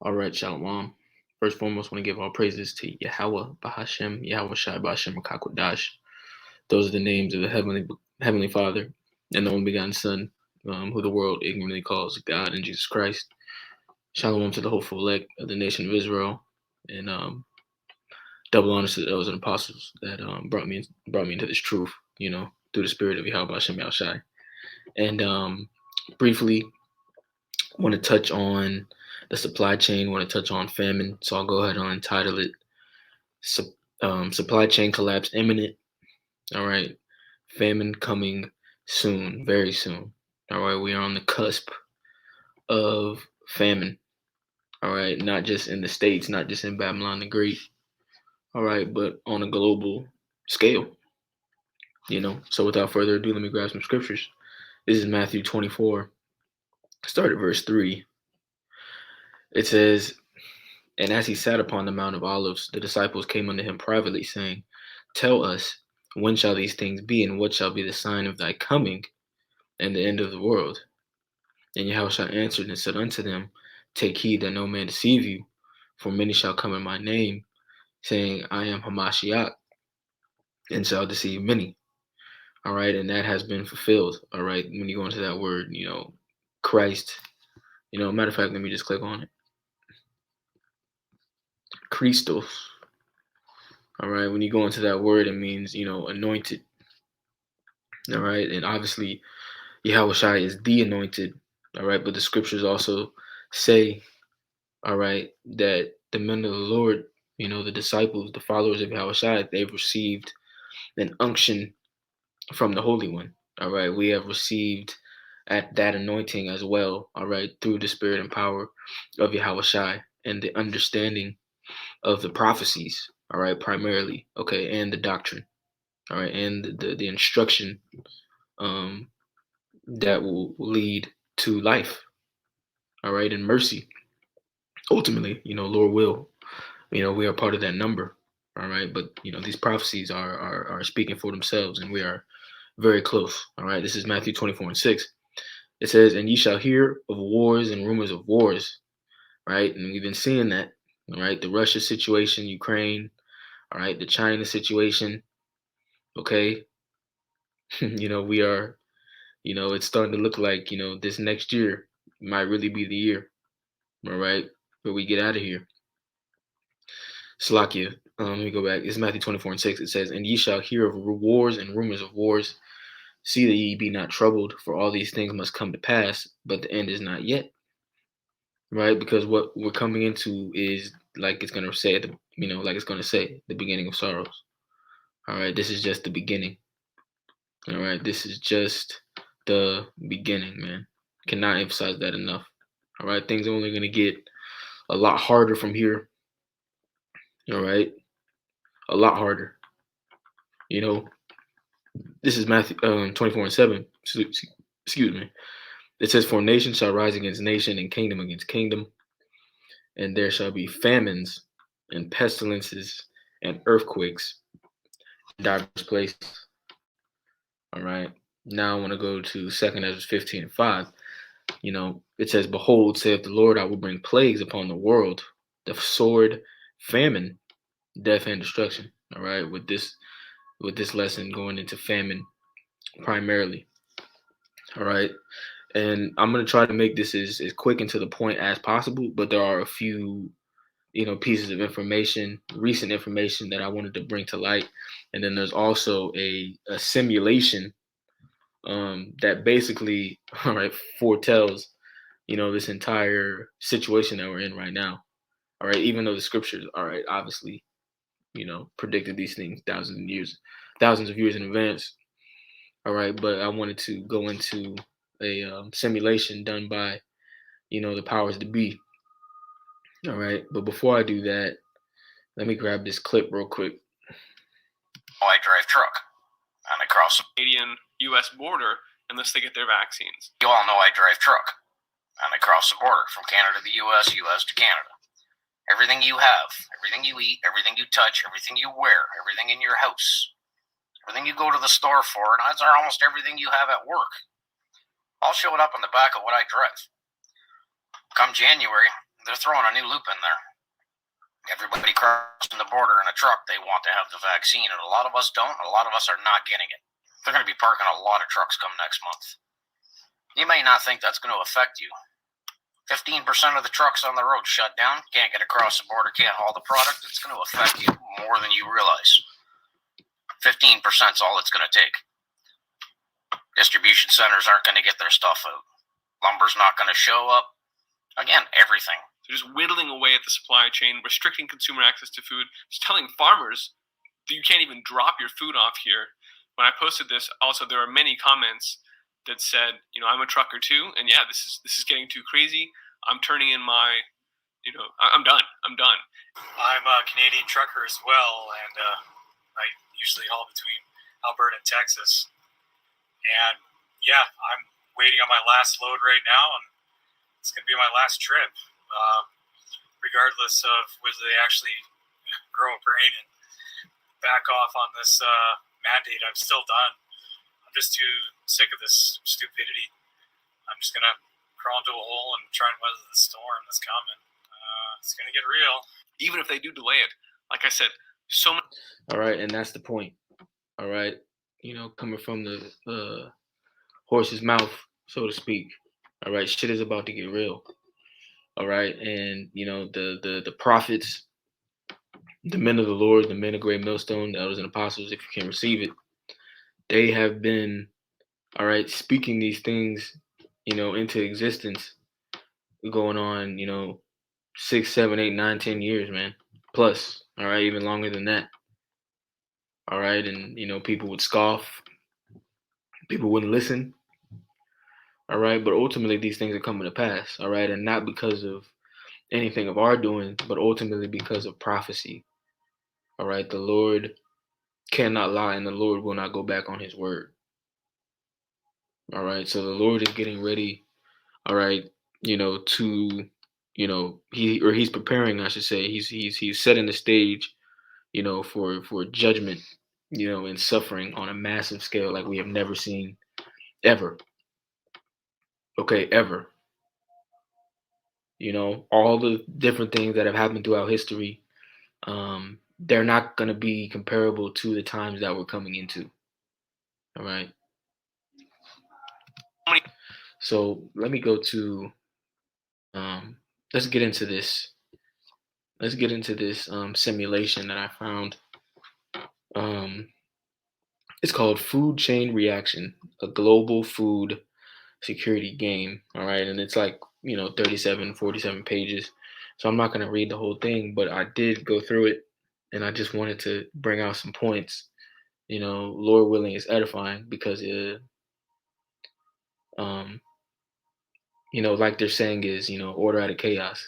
All right, Shalom. First and foremost, want to give all praises to Yahweh, Bahashem, Yahweh Shai, Bahashem, Rakakwadash. Those are the names of the Heavenly Father and the only begotten Son, who the world ignorantly calls God and Jesus Christ. Shalom to the hopeful elect of the nation of Israel, and double honors to the elders and apostles that brought me into this truth, through the spirit of Yahweh, Bahashem, Yahweh Shai. And briefly, want to touch on the supply chain, want to touch on famine. So I'll go ahead and entitle it Supply Chain Collapse Imminent. All right. Famine coming soon, very soon. All right. We are on the cusp of famine. All right. Not just in the States, not just in Babylon the Great. All right. But on a global scale. So without further ado, let me grab some scriptures. This is Matthew 24. Start at verse 3. It says, "And as he sat upon the Mount of Olives, the disciples came unto him privately, saying, Tell us, when shall these things be, and what shall be the sign of thy coming and the end of the world? And Yahushua answered and said unto them, Take heed that no man deceive you, for many shall come in my name, saying, I am Hamashiach, and shall deceive many." All right, and that has been fulfilled. All right, when you go into that word, Christ, matter of fact, let me just click on it. Christos. All right, when you go into that word, it means, anointed. All right, and obviously, Yahweh Shai is the anointed. All right, but the scriptures also say, all right, that the men of the Lord, the disciples, the followers of Yahweh Shai, they've received an unction from the Holy One. All right, we have received at that anointing as well. All right, through the spirit and power of Yahweh Shai and the understanding of the prophecies. All right, primarily, okay, and the doctrine. All right, and the instruction that will lead to life. All right, and mercy. Ultimately, Lord will. We are part of that number. All right, but these prophecies are speaking for themselves, and we are very close. All right, this is Matthew 24:6. It says, "And ye shall hear of wars and rumors of wars." Right, and we've been seeing that. All right, the Russia situation, Ukraine. All right, the China situation. Okay, we are. It's starting to look like this next year might really be the year. All right, where we get out of here. Slakia. Let me go back. It's Matthew 24:6. It says, "And ye shall hear of wars and rumors of wars. See that ye be not troubled, for all these things must come to pass, but the end is not yet." Right? Because what we're coming into is like it's gonna say the beginning of sorrows. All right, this is just the beginning. All right, this is just the beginning, man. Cannot emphasize that enough. All right, things are only gonna get a lot harder from here. All right, a lot harder. This is Matthew 24:7. Excuse me. It says, "For nation shall rise against nation, and kingdom against kingdom, and there shall be famines and pestilences and earthquakes in diverse places." All right. Now I want to go to 2 Ezra 15:5. It says, "Behold, saith the Lord, I will bring plagues upon the world, the sword, famine, death, and destruction." All right. With this lesson going into famine primarily. All right. And I'm going to try to make this as quick and to the point as possible, but there are a few, pieces of information, recent information that I wanted to bring to light. And then there's also a simulation that basically, all right, foretells, this entire situation that we're in right now. All right. Even though the scriptures, all right, obviously, predicted these things thousands of years in advance. All right. But I wanted to go into a simulation done by, the powers to be. All right. But before I do that, let me grab this clip real quick. I drive truck and I cross the Canadian-U.S. border unless they get their vaccines. You all know I drive truck and I cross the border from Canada to the U.S., U.S. to Canada. Everything you have, everything you eat, everything you touch, everything you wear, everything in your house, everything you go to the store for, and odds are almost everything you have at work, all showed up on the back of what I drive. Come January, they're throwing a new loop in there. Everybody crossing the border in a truck, they want to have the vaccine, and a lot of us don't. A lot of us are not getting it. They're going to be parking a lot of trucks come next month. You may not think that's going to affect you. 15% of the trucks on the road shut down, can't get across the border, can't haul the product. It's going to affect you more than you realize. 15% is all it's going to take. Distribution centers aren't going to get their stuff out. Lumber's not going to show up. Again, everything. They're just whittling away at the supply chain, restricting consumer access to food, just telling farmers that you can't even drop your food off here. When I posted this, also there are many comments that said, I'm a trucker too, and yeah, this is getting too crazy. I'm turning in my, I'm done. I'm a Canadian trucker as well, and I usually haul between Alberta and Texas. And yeah, I'm waiting on my last load right now, and it's going to be my last trip. Regardless of whether they actually grow a brain and back off on this mandate, I'm still done. I'm just too sick of this stupidity. I'm just going to crawl into a hole and try and weather the storm that's coming. It's going to get real. Even if they do delay it, like I said, so much. All right, and that's the point. All right, coming from the horse's mouth, so to speak. All right, shit is about to get real. All right, and the prophets, the men of the Lord, the men of great millstone, the elders and apostles, if you can receive it, they have been, all right, speaking these things, into existence, going on, 6, 7, 8, 9, 10 years, man, plus, all right, even longer than that. All right, and people would scoff, people wouldn't listen. All right, but ultimately these things are coming to pass. All right, and not because of anything of our doing, but ultimately because of prophecy. All right, the Lord cannot lie, and the Lord will not go back on his word. All right, so the Lord is getting ready, all right, to, he's preparing, I should say. He's setting the stage, for judgment, and suffering on a massive scale like we have never seen ever. Okay, ever. All the different things that have happened throughout history, they're not going to be comparable to the times that we're coming into. All right. So let me go to, let's get into this. Let's get into this simulation that I found. It's called Food Chain Reaction, a global food security game. All right. And it's like, 37, 47 pages. So I'm not going to read the whole thing, but I did go through it, and I just wanted to bring out some points, Lord willing, is edifying, because like they're saying is, order out of chaos.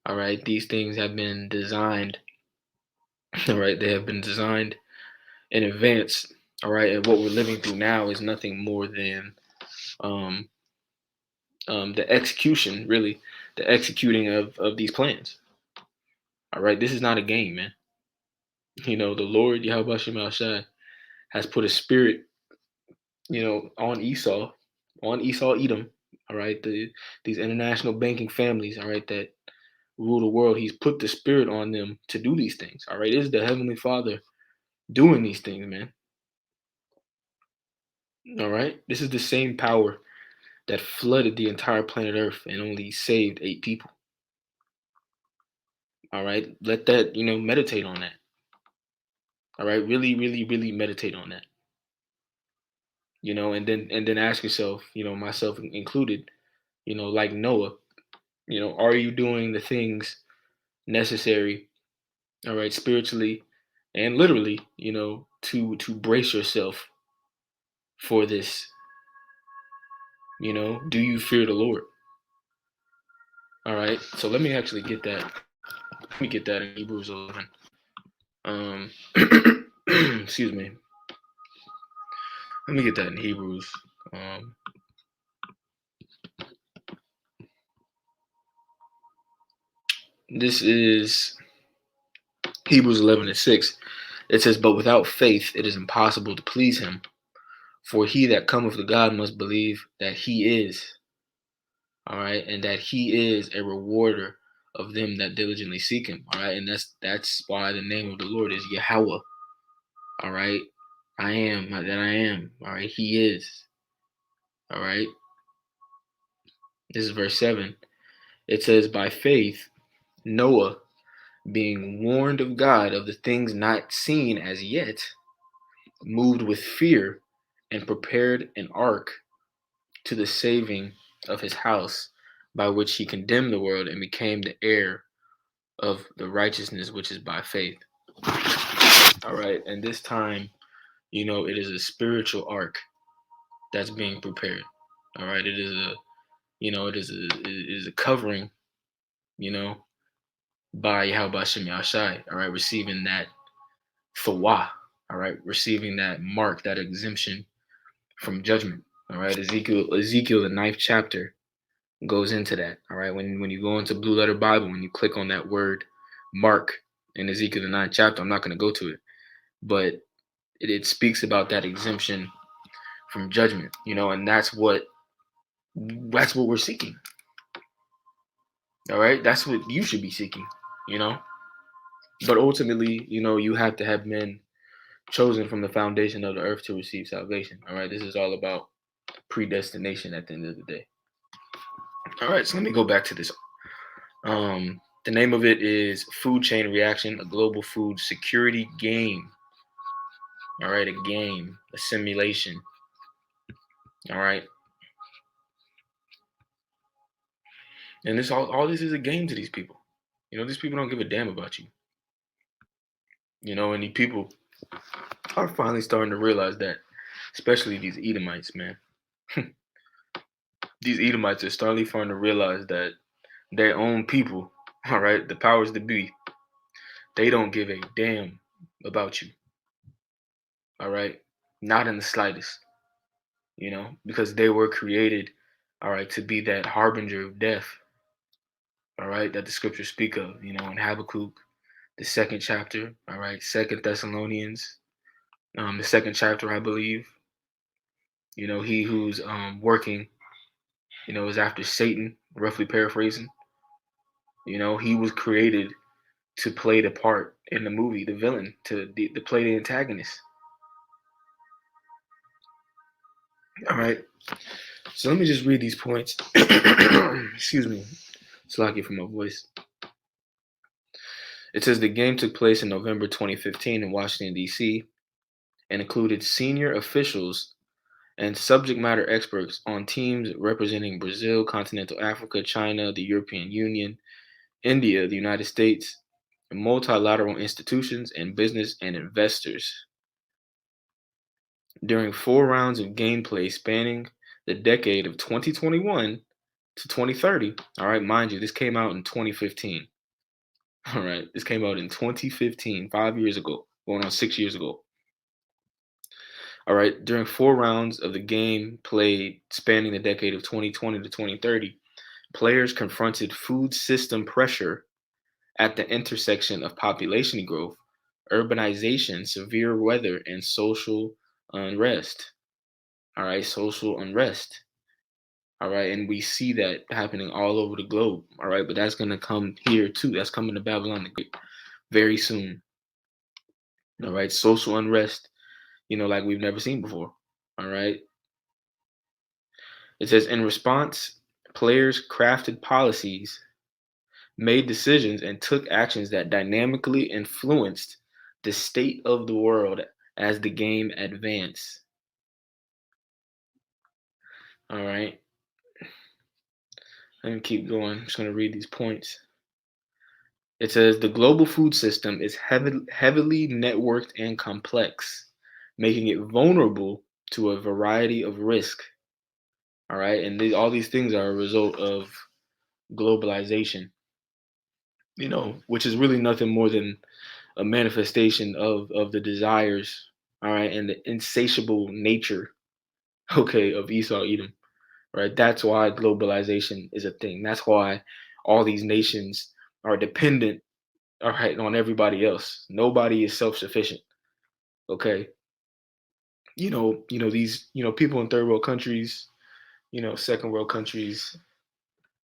All right. These things have been designed. All right. They have been designed in advance. All right. And what we're living through now is nothing more than the execution, really, the executing of these plans. All right. This is not a game, man. The Lord, Yahweh Shemashai, has put a spirit, on Esau, Edom. All right. These international banking families, all right, that rule the world. He's put the spirit on them to do these things. All right. It is the Heavenly Father doing these things, man. All right. This is the same power that flooded the entire planet Earth and only saved 8 people. All right. Let that, meditate on that. All right. Really, really, really meditate on that. And then ask yourself, myself included, like Noah, are you doing the things necessary, all right, spiritually and literally, to brace yourself for this? Do you fear the Lord? All right. So let me actually get that. Let me get that in Hebrews 11. Excuse me. Let me get that in Hebrews. This is Hebrews 11:6. It says, "But without faith it is impossible to please him. For he that cometh to God must believe that he is, all right, and that he is a rewarder of them that diligently seek him, all right, and that's why the name of the Lord is Yahweh, all right. I am that I am, all right. He is, all right. This is verse 7. It says, by faith, Noah, being warned of God of the things not seen as yet, moved with fear and prepared an ark to the saving of his house, by which he condemned the world and became the heir of the righteousness which is by faith. All right, and this time, it is a spiritual ark that's being prepared. All right, it is a covering, by Yahweh Shem Yahshai. All right, receiving that Fawah. All right, receiving that mark, that exemption from judgment. All right, Ezekiel, the 9th chapter goes into that. All right, when you go into Blue Letter Bible, when you click on that word mark in Ezekiel the 9th chapter, I'm not going to go to it, but it speaks about that exemption from judgment, and that's what we're seeking. All right, that's what you should be seeking, but ultimately, you have to have men chosen from the foundation of the earth to receive salvation. All right, this is all about predestination at the end of the day. All right, so let me go back to this. The name of it is Food Chain Reaction, a global food security game. All right, a game, a simulation. All right. And this all this is a game to these people. These people don't give a damn about you. And these people are finally starting to realize that, especially these Edomites, man. These Edomites are starting to realize that their own people, all right, the powers that be, they don't give a damn about you. All right, not in the slightest. Because they were created, all right, to be that harbinger of death. All right, that the scriptures speak of, in Habakkuk, the 2nd chapter, all right, 2nd Thessalonians, the 2nd chapter, I believe. He who's working, is after Satan, roughly paraphrasing. He was created to play the part in the movie, the villain, to play the antagonist. All right. So let me just read these points. Excuse me. Slacking for my voice. It says the game took place in November 2015 in Washington, D.C. and included senior officials and subject matter experts on teams representing Brazil, continental Africa, China, the European Union, India, the United States, multilateral institutions, and business and investors. During 4 rounds of gameplay spanning the decade of 2021 to 2030, all right, mind you, this came out in 2015. All right, this came out in 2015, 5 years ago, going on 6 years ago. All right, during 4 rounds of the game played spanning the decade of 2020 to 2030, players confronted food system pressure at the intersection of population growth, urbanization, severe weather, and social unrest. All right, social unrest. All right, and we see that happening all over the globe. All right, but that's going to come here too. That's coming to Babylon very soon. All right, social unrest, like we've never seen before. All right. It says, in response, players crafted policies, made decisions, and took actions that dynamically influenced the state of the world as the game advanced. All right. Let me keep going. I'm just going to read these points. It says the global food system is heavily networked and complex, making it vulnerable to a variety of risk. All right. And all these things are a result of globalization, which is really nothing more than a manifestation of the desires, all right, and the insatiable nature, okay, of Esau Edom, right? That's why globalization is a thing. That's why all these nations are dependent, all right, on everybody else. Nobody is self-sufficient, okay? These, people in third world countries, second world countries,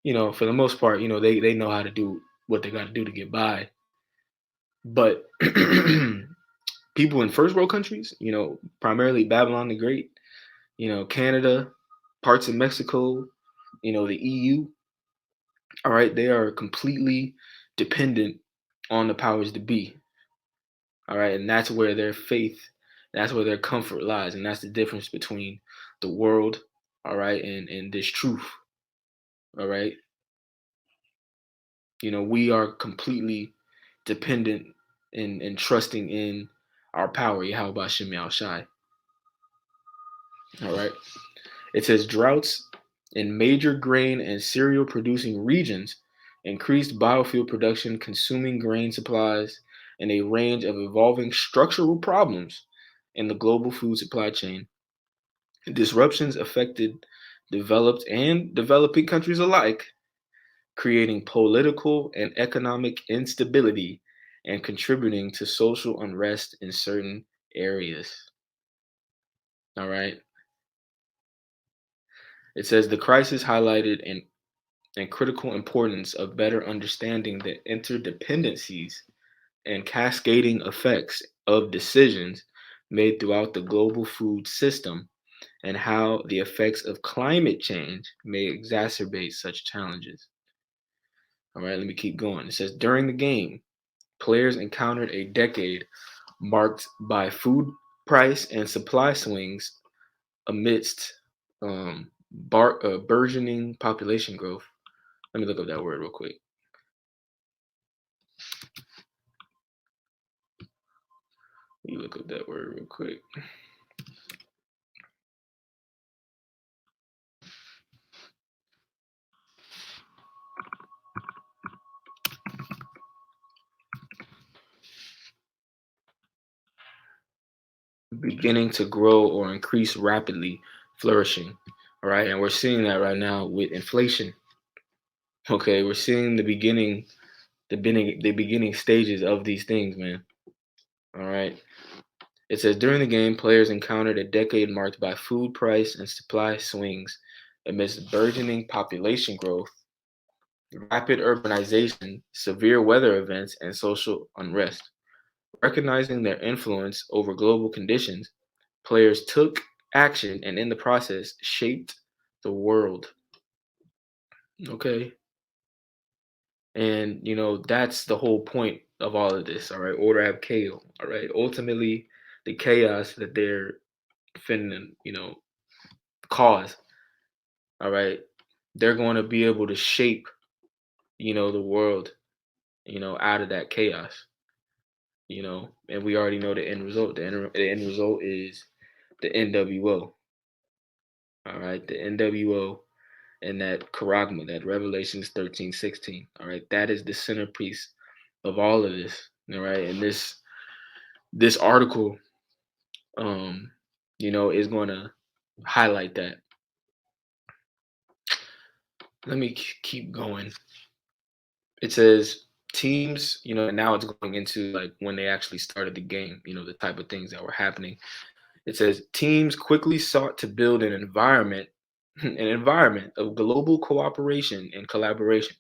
for the most part, they know how to do what they got to do to get by. But people in first world countries, primarily Babylon the Great, Canada, parts of Mexico, the EU, all right, they are completely dependent on the powers to be. All right, and that's where their faith, that's where their comfort lies, and that's the difference between the world, all right, and this truth. All right. We are completely dependent and trusting in our power, Yahweh Shem Yahweh Shai. All right. It says droughts in major grain and cereal producing regions, increased biofuel production, consuming grain supplies, and a range of evolving structural problems in the global food supply chain. Disruptions affected developed and developing countries alike, creating political and economic instability and contributing to social unrest in certain areas. All right. It says the crisis highlighted and critical importance of better understanding the interdependencies and cascading effects of decisions made throughout the global food system and how the effects of climate change may exacerbate such challenges. All right, let me keep going. It says during the game, players encountered a decade marked by food price and supply swings amidst burgeoning population growth. Let me look up that word real quick. Beginning to grow or increase rapidly, flourishing. All right, and we're seeing that right now with inflation. Okay, we're seeing the beginning stages of these things, man. All right. It says during the game, players encountered a decade marked by food price and supply swings amidst burgeoning population growth, rapid urbanization, severe weather events, and social unrest. Recognizing their influence over global conditions, players took action and in the process shaped the world. Okay. And that's the whole point of all of this. All right. Order have chaos. All right. Ultimately, the chaos that they're finna, cause. All right. They're going to be able to shape, the world, out of that chaos. And we already know the end result. The end result is the NWO. All right. The NWO and that charagma, that Revelations 13:16. All right. That is the centerpiece of all of this. All right. And this article is going to highlight that. Let me keep going. It says teams, and now it's going into like when they actually started the game, the type of things that were happening. It says teams quickly sought to build an environment of global cooperation and collaboration.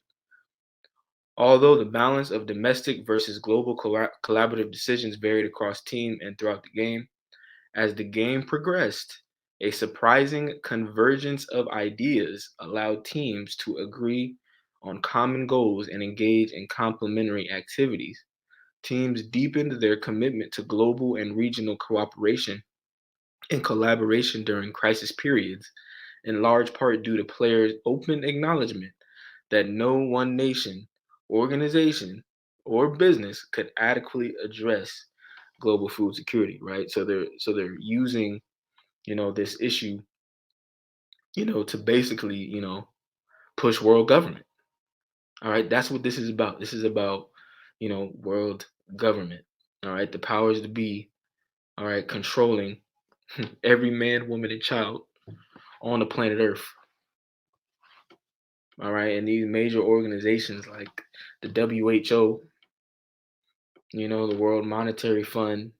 Although the balance of domestic versus global collaborative decisions varied across team and throughout the game, as the game progressed, a surprising convergence of ideas allowed teams to agree on common goals and engage in complementary activities. Teams deepened their commitment to global and regional cooperation and collaboration during crisis periods, in large part due to players' open acknowledgement that no one nation, organization, or business could adequately address global food security, right? So they're using, this issue, to basically, push world government. All right, that's what this is about. This is about, world government. All right, the powers to be, all right, controlling every man, woman, and child on the planet Earth. All right, and these major organizations like the WHO, the World Monetary Fund,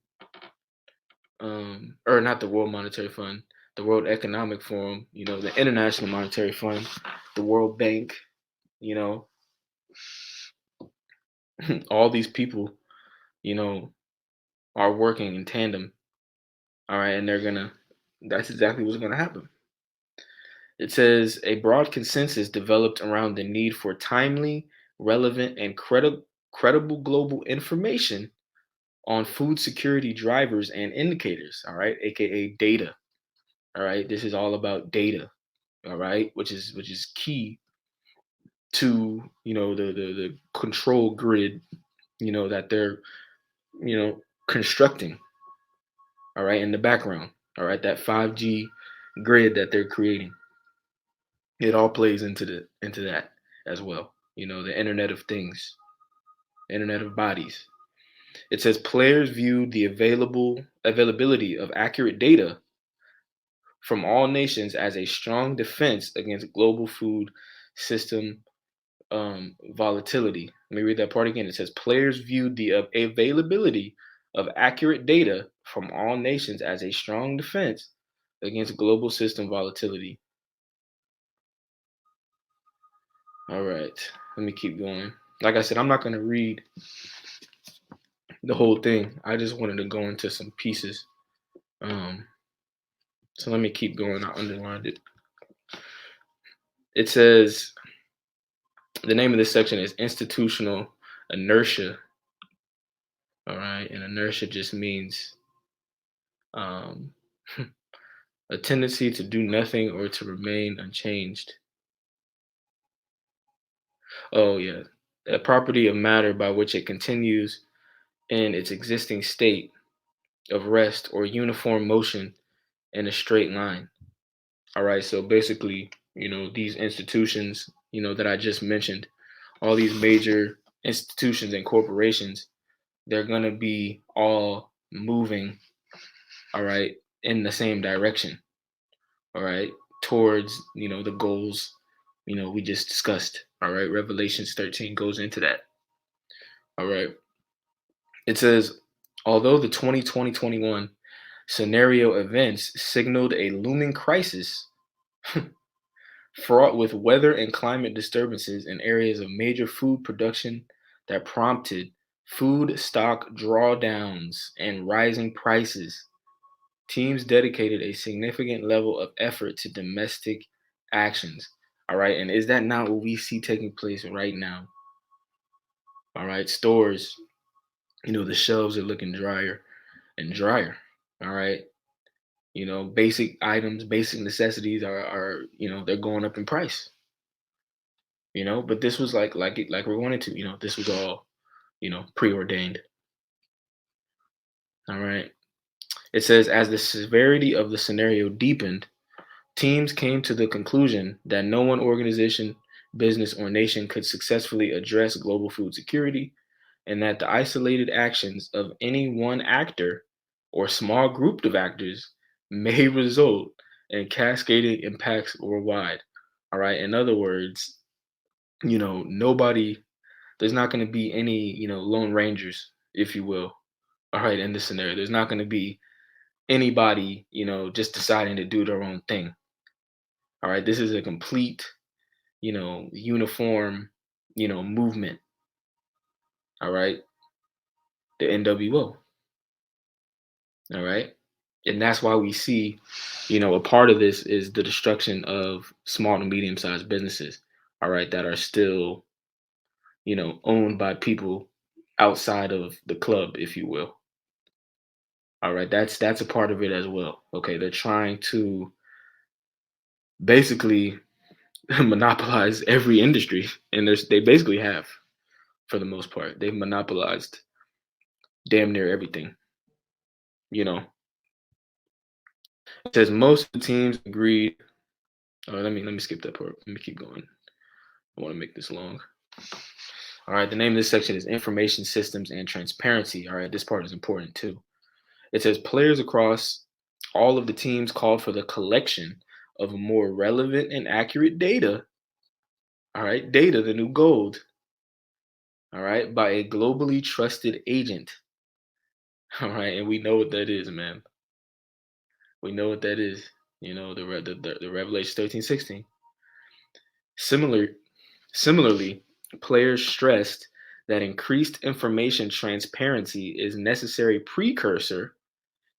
or not the World Monetary Fund, the World Economic Forum, the International Monetary Fund, the World Bank, you know, all these people, you know, are working in tandem. All right, and that's exactly what's gonna happen. It says a broad consensus developed around the need for timely, relevant, and credible global information on food security drivers and indicators. All right, aka data. All right, this is all about data. All right, which is key to the control grid that they're constructing. All right, in the background. All right, that 5G grid that they're creating. It all plays into that as well. The Internet of Things, Internet of Bodies. It says players viewed the availability of accurate data from all nations as a strong defense against global food system volatility. Let me read that part again. It says players viewed the availability of accurate data from all nations as a strong defense against global system volatility. All right, let me keep going. Like I said, I'm not going to read the whole thing. I just wanted to go into some pieces. So let me keep going. I underlined it. It says the name of this section is institutional inertia. All right, and inertia just means um, a tendency to do nothing or to remain unchanged. Oh yeah, a property of matter by which it continues in its existing state of rest or uniform motion in a straight line. All right, so basically, these institutions, that I just mentioned, all these major institutions and corporations, they're going to be all moving, all right, in the same direction, all right, towards, the goals, we just discussed, all right. Revelations 13 goes into that, all right. It says, although the 2020-21 scenario events signaled a looming crisis fraught with weather and climate disturbances in areas of major food production that prompted food stock drawdowns and rising prices. Teams dedicated a significant level of effort to domestic actions. All right. And is that not what we see taking place right now? All right. Stores, the shelves are looking drier and drier. All right. Basic items, basic necessities are they're going up in price. But this was like we're wanting to, this was all, preordained. All right. It says as the severity of the scenario deepened, teams came to the conclusion that no one organization, business, or nation could successfully address global food security, and that the isolated actions of any one actor or small group of actors may result in cascading impacts worldwide. All right. In other words, nobody, there's not going to be any, lone rangers, if you will. All right. In this scenario, there's not going to be anybody, just deciding to do their own thing. All right. This is a complete, uniform, movement. All right. The NWO. All right. And that's why we see, a part of this is the destruction of small to medium sized businesses. All right. That are still, owned by people outside of the club, if you will. All right, that's a part of it as well. Okay, they're trying to basically monopolize every industry, and they basically have, for the most part, they've monopolized damn near everything. It says most of the teams agreed. Oh, let me skip that part. Let me keep going. I want to make this long. All right, the name of this section is Information Systems and Transparency. All right, this part is important too. It says players across all of the teams called for the collection of more relevant and accurate data. All right, data, the new gold. All right, by a globally trusted agent. All right, and we know what that is, man. We know what that is. The Revelation 13:16. Similar, Similarly, players stressed that increased information transparency is necessary precursor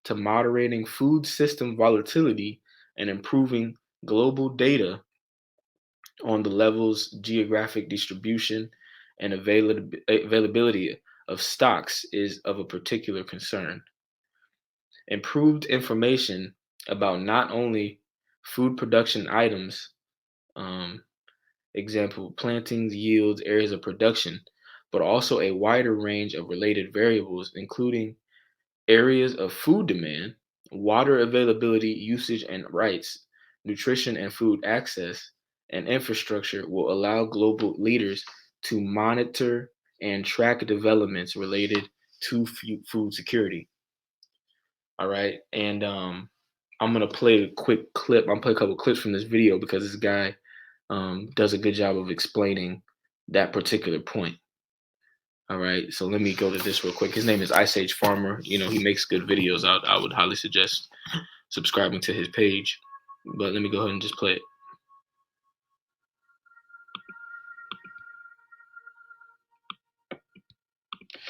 to moderating food system volatility and improving global data on the levels, geographic distribution, and availability of stocks is of a particular concern. Improved information about not only food production items, um, example, plantings, yields, areas of production, but also a wider range of related variables, including areas of food demand, water availability, usage and rights, nutrition and food access, and infrastructure will allow global leaders to monitor and track developments related to food security. All right. And I'm going to play a quick clip. I'm going to play a couple clips from this video because this guy does a good job of explaining that particular point. All right, so let me go to this real quick. His name is Ice Age Farmer. You know, he makes good videos. I would highly suggest subscribing to his page. But let me go ahead and just play it.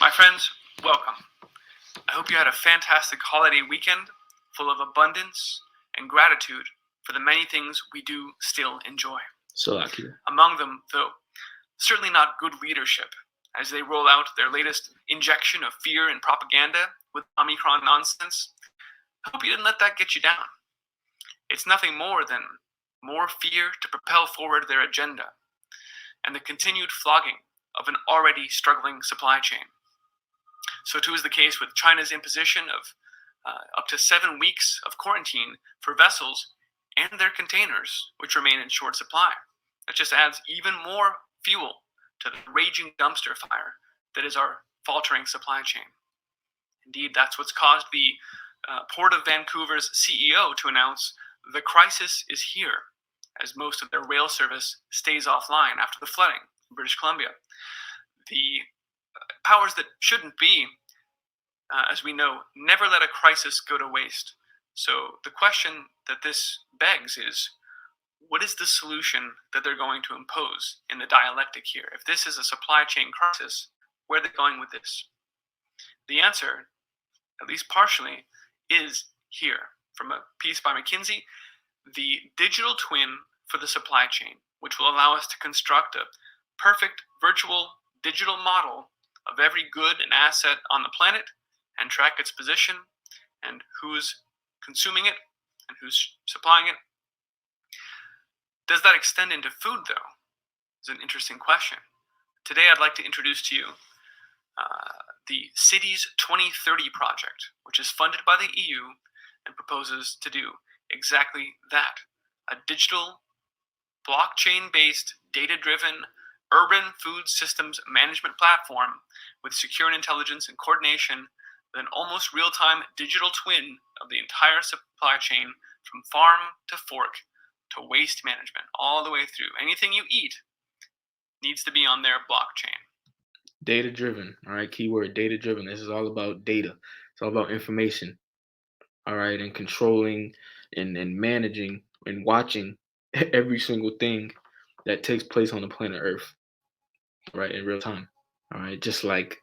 My friends, welcome. I hope you had a fantastic holiday weekend full of abundance and gratitude for the many things we do still enjoy. So lucky. Among them, though, certainly not good leadership, as they roll out their latest injection of fear and propaganda with Omicron nonsense. I hope you didn't let that get you down. It's nothing more than more fear to propel forward their agenda and the continued flogging of an already struggling supply chain. So too is the case with China's imposition of up to 7 weeks of quarantine for vessels and their containers, which remain in short supply. That just adds even more fuel to the raging dumpster fire that is our faltering supply chain. Indeed, that's what's caused the Port of Vancouver's CEO to announce the crisis is here, as most of their rail service stays offline after the flooding in British Columbia. The powers that shouldn't be, as we know, never let a crisis go to waste. So the question that this begs is, what is the solution that they're going to impose in the dialectic here? If this is a supply chain crisis, where are they going with this? The answer, at least partially, is here. From a piece by McKinsey, the digital twin for the supply chain, which will allow us to construct a perfect virtual digital model of every good and asset on the planet and track its position and who's consuming it and who's supplying it. Does that extend into food, though? It's an interesting question. Today, I'd like to introduce to you the Cities 2030 project, which is funded by the EU and proposes to do exactly that. A digital, blockchain-based, data-driven, urban food systems management platform with secure intelligence and coordination with an almost real-time digital twin of the entire supply chain from farm to fork to waste management, all the way through. Anything you eat needs to be on their blockchain. Data driven. All right, keyword data driven. This is all about data. It's all about information. All right, and controlling and managing and watching every single thing that takes place on the planet Earth. Right, in real time. All right, just like,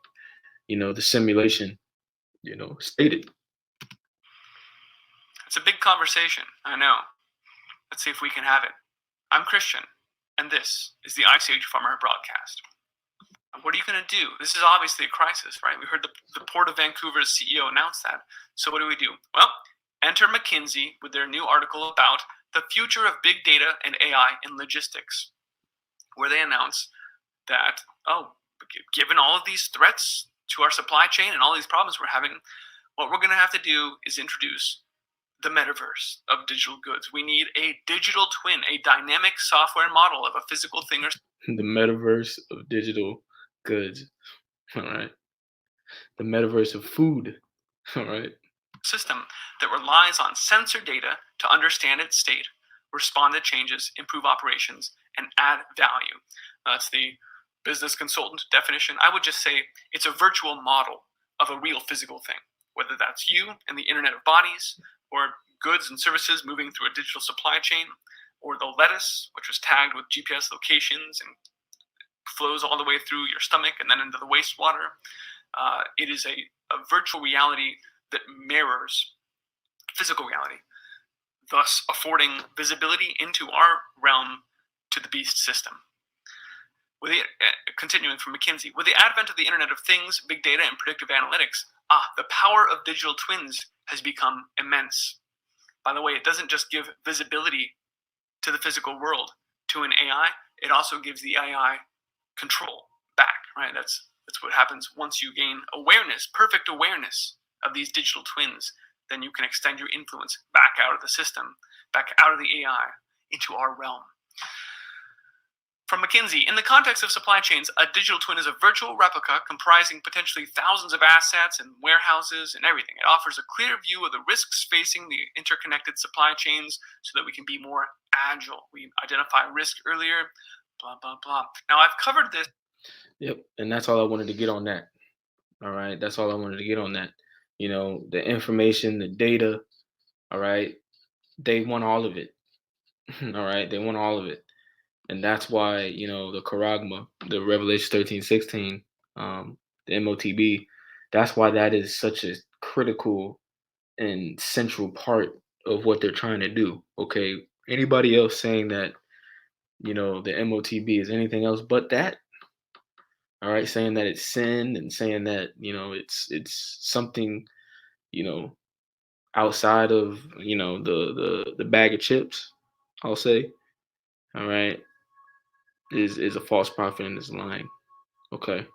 the simulation, stated. It's a big conversation, I know. Let's see if we can have it. I'm Christian, and this is the Ice Age Farmer broadcast. What are you going to do? This is obviously a crisis, right? We heard the Port of Vancouver's CEO announce that. So what do we do? Well, enter McKinsey with their new article about the future of big data and AI in logistics, where they announce that, given all of these threats to our supply chain and all these problems we're having, what we're going to have to do is introduce the metaverse of digital goods. We need a digital twin, a dynamic software model of a physical thing or the metaverse of digital goods. All right. The metaverse of food. All right. System that relies on sensor data to understand its state, respond to changes, improve operations, and add value. That's the business consultant definition. I would just say it's a virtual model of a real physical thing, whether that's you and the Internet of Bodies, or goods and services moving through a digital supply chain, or the lettuce, which was tagged with GPS locations and flows all the way through your stomach and then into the wastewater. It is a virtual reality that mirrors physical reality, thus affording visibility into our realm to the beast system. Continuing from McKinsey, with the advent of the Internet of Things, big data, and predictive analytics, the power of digital twins has become immense. By the way, it doesn't just give visibility to the physical world to an AI, it also gives the AI control back, right? That's what happens once you gain awareness, perfect awareness of these digital twins. Then you can extend your influence back out of the system, back out of the AI, into our realm. From McKinsey, in the context of supply chains, a digital twin is a virtual replica comprising potentially thousands of assets and warehouses and everything. It offers a clear view of the risks facing the interconnected supply chains so that we can be more agile. We identify risk earlier, blah, blah, blah. Now, I've covered this. Yep, and that's all I wanted to get on that. All right, that's all I wanted to get on that. You know, the information, the data, all right, they want all of it. All right, they want all of it. And that's why, you know, the charagma, the Revelation 13:16, the MOTB, that's why that is such a critical and central part of what they're trying to do. Okay. Anybody else saying that, you know, the MOTB is anything else but that, all right, saying that it's sin and saying that, you know, it's something, you know, outside of, you know, the bag of chips, I'll say, all right, is a false prophet and is lying. Okay.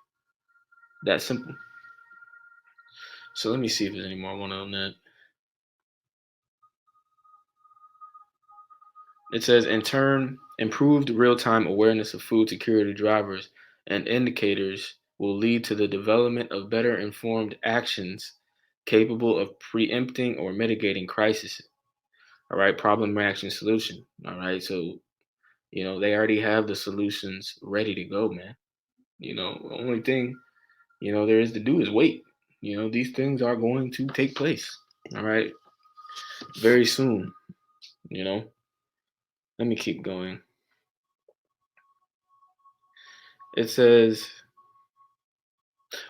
That simple. So let me see if there's any more I want on that. It says, in turn, improved real-time awareness of food security drivers and indicators will lead to the development of better informed actions capable of preempting or mitigating crises. All right, problem, reaction, solution. All right, so, you know, they already have the solutions ready to go, man. You know, the only thing, you know, there is to do is wait. You know, these things are going to take place. All right, very soon, you know. Let me keep going. It says,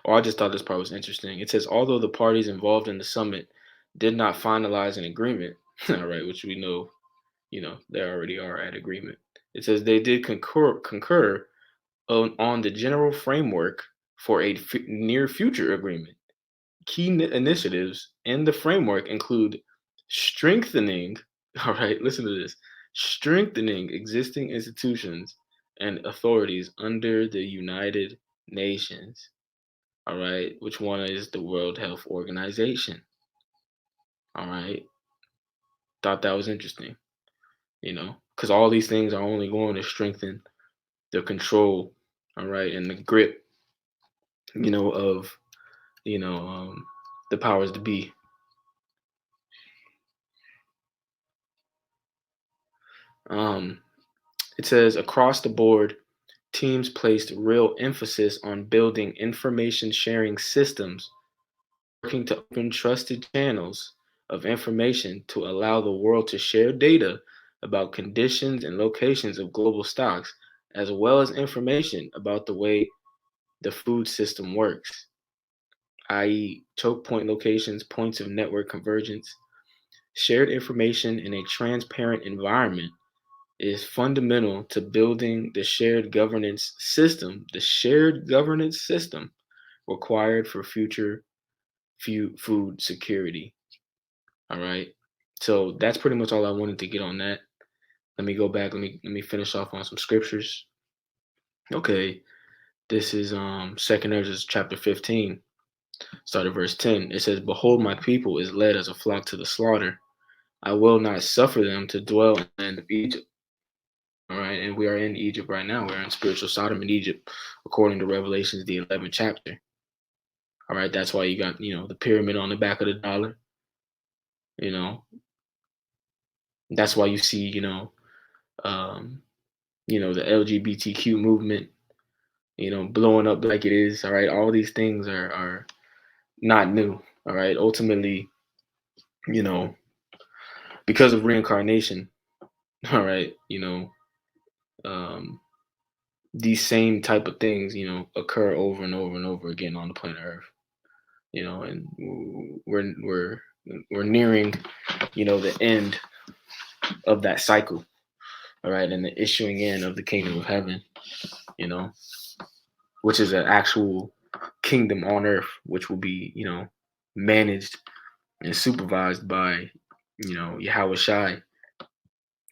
I just thought this part was interesting. It says, although the parties involved in the summit did not finalize an agreement, all right, which we know, you know, they already are at agreement. It says they did concur on the general framework for a near future agreement. Key initiatives in the framework include strengthening, all right, listen to this, strengthening existing institutions and authorities under the United Nations, all right, which one is the World Health Organization, all right. Thought that was interesting, you know, because all these things are only going to strengthen the control, all right, and the grip, you know, of, you know, the powers to be. It says across the board, teams placed real emphasis on building information sharing systems, working to open trusted channels of information to allow the world to share data about conditions and locations of global stocks, as well as information about the way the food system works, i.e., choke point locations, points of network convergence. Shared information in a transparent environment is fundamental to building the shared governance system, required for future food security. All right. So that's pretty much all I wanted to get on that. Let me go back. Let me finish off on some scriptures. Okay. This is Second Ezra chapter 15, start at verse 10. It says, behold, my people is led as a flock to the slaughter. I will not suffer them to dwell in the land of Egypt. All right, and we are in Egypt right now. We're in spiritual Sodom in Egypt, according to Revelations, the 11th chapter. All right, that's why you got, you know, the pyramid on the back of the dollar. You know, that's why you see, the LGBTQ movement, you know, blowing up like it is. All right, all these things are not new. All right, ultimately, you know, because of reincarnation. All right, you know, these same type of things, occur over and over and over again on the planet Earth. And we're nearing, the end of that cycle, all right, and the issuing in of the kingdom of heaven, which is an actual kingdom on earth, which will be, managed and supervised by, Yahweh Shai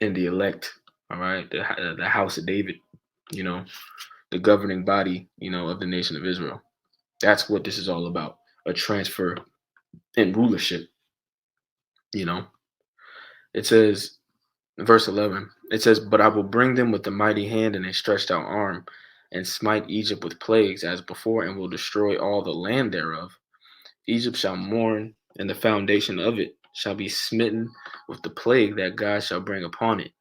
and the elect, all right, the house of David, the governing body, of the nation of Israel. That's what this is all about, a transfer in rulership, It says, verse 11, it says, "But I will bring them with a mighty hand and a stretched out arm, and smite Egypt with plagues as before, and will destroy all the land thereof. Egypt shall mourn, and the foundation of it shall be smitten with the plague that God shall bring upon it.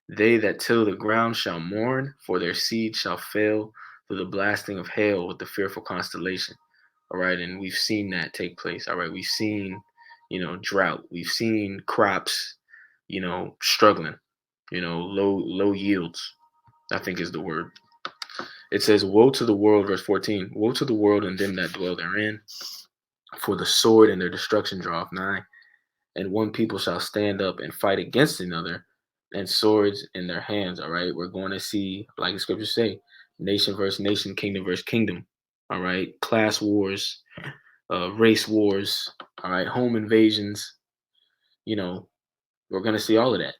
They that till the ground shall mourn, for their seed shall fail through the blasting of hail with the fearful constellation." All right, and we've seen that take place. All right, we've seen, drought. We've seen crops, struggling, low yields, I think is the word. It says, "Woe to the world," verse 14, "Woe to the world and them that dwell therein, for the sword and their destruction draweth nigh. And one people shall stand up and fight against another, and swords in their hands." All right, we're going to see, like the scriptures say, nation versus nation, kingdom versus kingdom. All right, class wars, race wars. All right, home invasions. We're going to see all of that.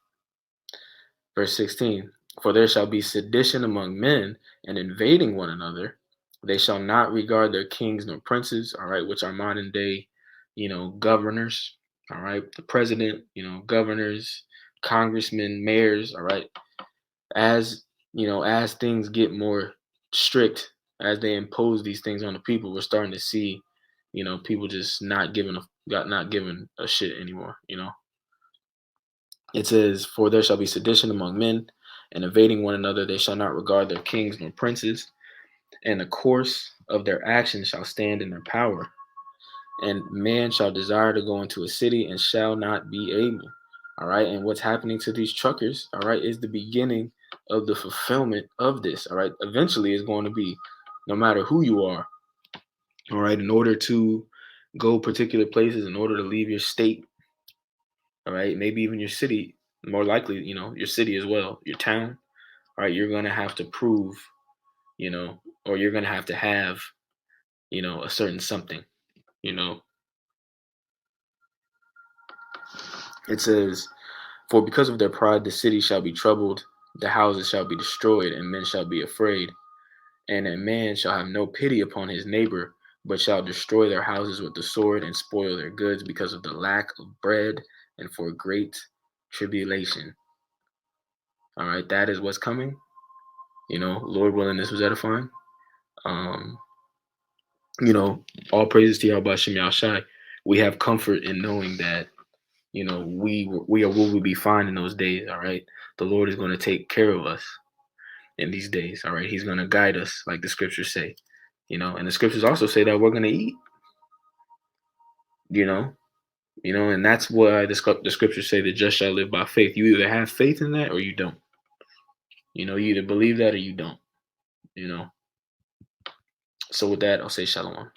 Verse 16, "For there shall be sedition among men, and invading one another. They shall not regard their kings nor princes," all right, which are modern day, governors, all right, the president, governors, congressmen, mayors, all right. As, as things get more strict, as they impose these things on the people, we're starting to see, people just not giving a shit anymore, It says, "For there shall be sedition among men, and invading one another. They shall not regard their kings nor princes, and the course of their actions shall stand in their power. And man shall desire to go into a city and shall not be able." All right. And what's happening to these truckers, all right, is the beginning of the fulfillment of this. All right. Eventually, it's going to be, no matter who you are, all right, in order to go particular places, in order to leave your state, all right, maybe even your city, more likely, your city as well, your town, all right, you're going to have to prove, or you're going to have, a certain something, It says, "For because of their pride, the city shall be troubled, the houses shall be destroyed, and men shall be afraid. And a man shall have no pity upon his neighbor, but shall destroy their houses with the sword and spoil their goods because of the lack of bread and for great tribulation." All right, that is what's coming. Lord willing, this was edifying. All praises to Yahweh Shem Yahshai. We have comfort in knowing that, we will be fine in those days. All right, the Lord is going to take care of us in these days. All right, He's going to guide us, like the scriptures say. And the scriptures also say that we're going to eat. And that's why the scriptures say the just shall live by faith. You either have faith in that or you don't. You either believe that or you don't. So with that, I'll say shalom.